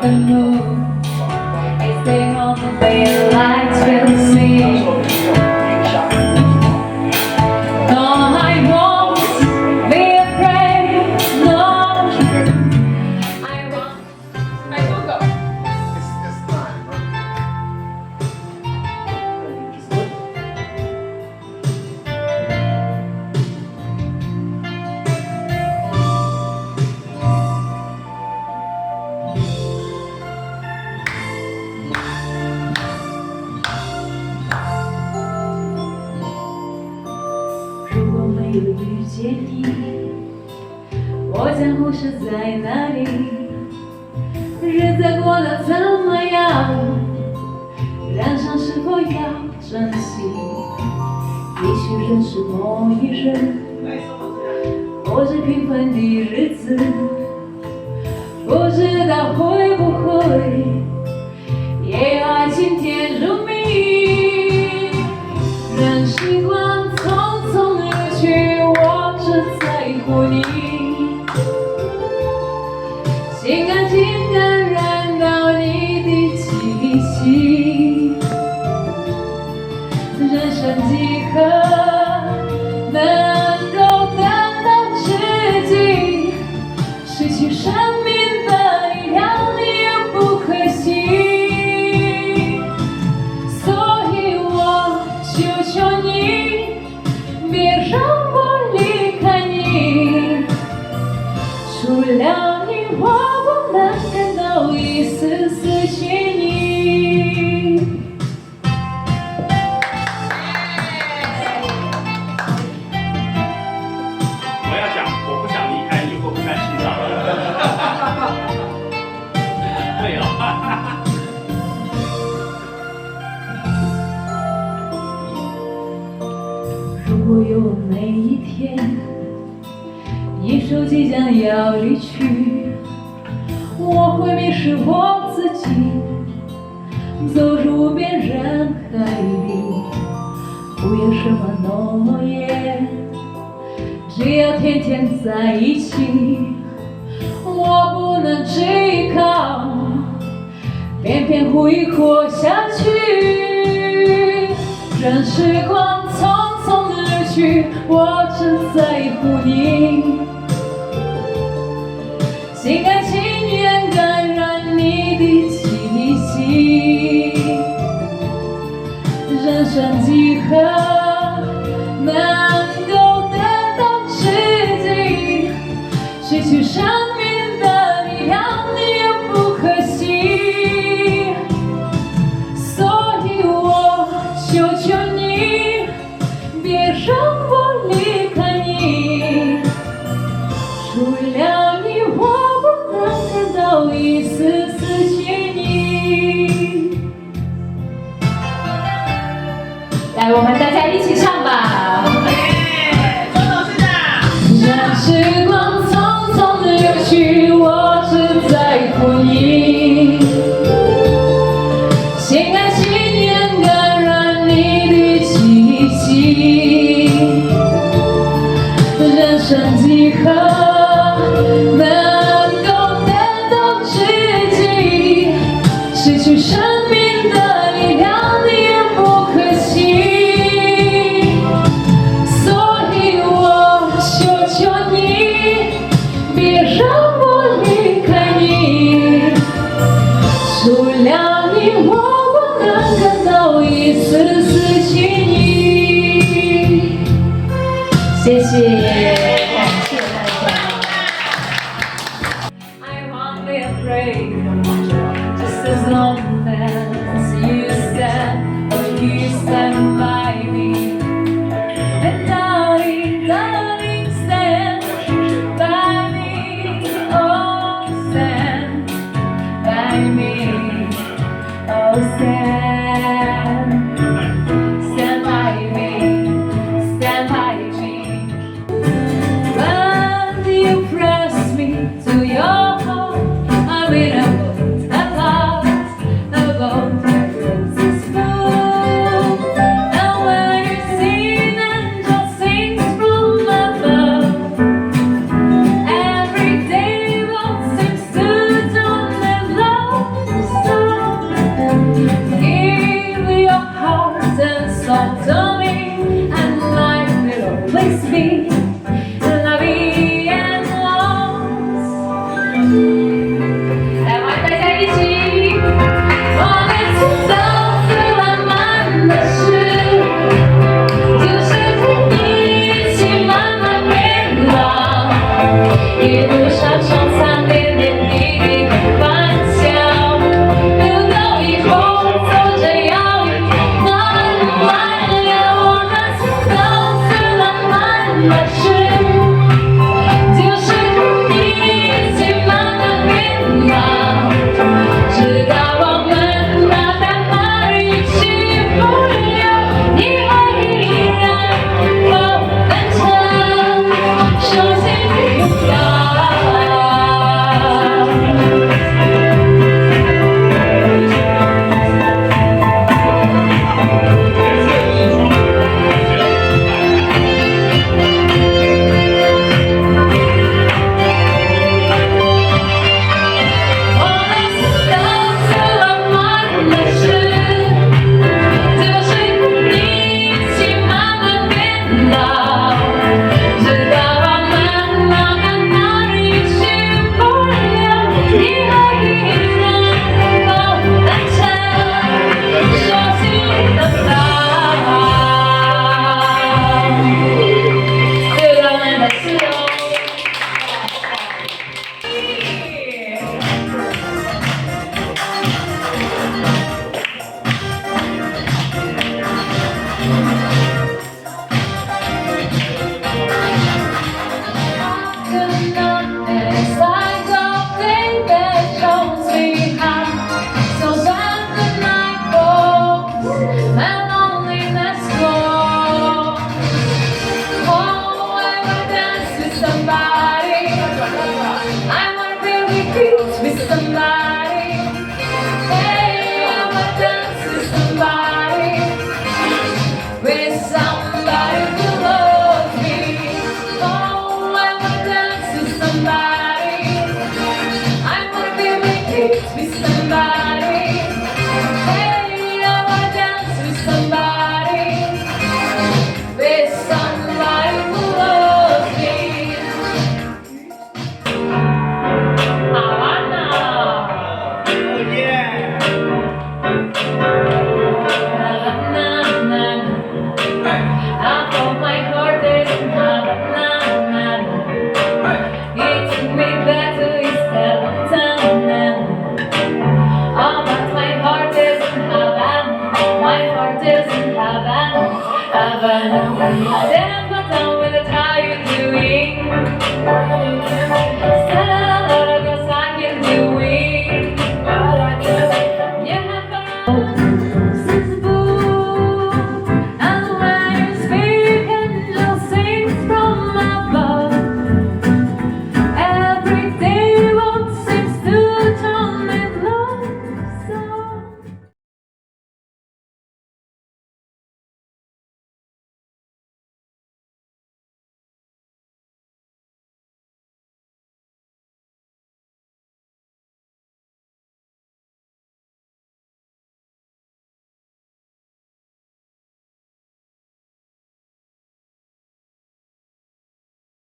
the moon. I stay on the way the lights will see. No, I won't be afraid. No, I won't. I will go. It's time, right? 如果没有遇见你，我将会是在哪里？日子过得怎么样？人生是否要珍惜？也许认识某一人，过着平凡的日子，不知道会不会也爱情甜如蜜。任时光匆匆流去，我只在乎你，心甘情愿染到你的气息。人生几何能够得到知己？失去生命的力量，你也不可惜。所以我求求你，别让我离开你。除了你，我不能感到一丝丝情意。我要讲，我不想离开你，我不太欣赏了。对哦。如果有那一天，你说即将要离去，我会迷失我自己，走入无边人海里，不要什么诺言，只要天天在一起。我不能只依靠，偏偏会活下去。任时光匆匆流去，我只在乎你，心甘情愿感染你的气息。人生几何能够得到知己？失去生命的力量，你也不可惜。所以我求求你，别让我离开你。除了你，我不能感到一丝丝情意。来，我们大家一起唱吧。任时光匆匆流去，我只在乎你，心甘情愿感染你的气息。人生几何能够得到知己？失去生命的力量，你也不可惜。所以我求求你，别让我离开你。除了你，我不能感到一丝丝情意。谢谢，感谢大家。I won't be afraid, just as long as you stand or you stand by me. And darling, darling, stand by me, oh stand by me, oh stand, stand by me, stand by me. When you press me to your heart, I'm in a boat at last, a boat that goes smooth. And when you sing and just sings from above, every day will seems to dawn and love. Twist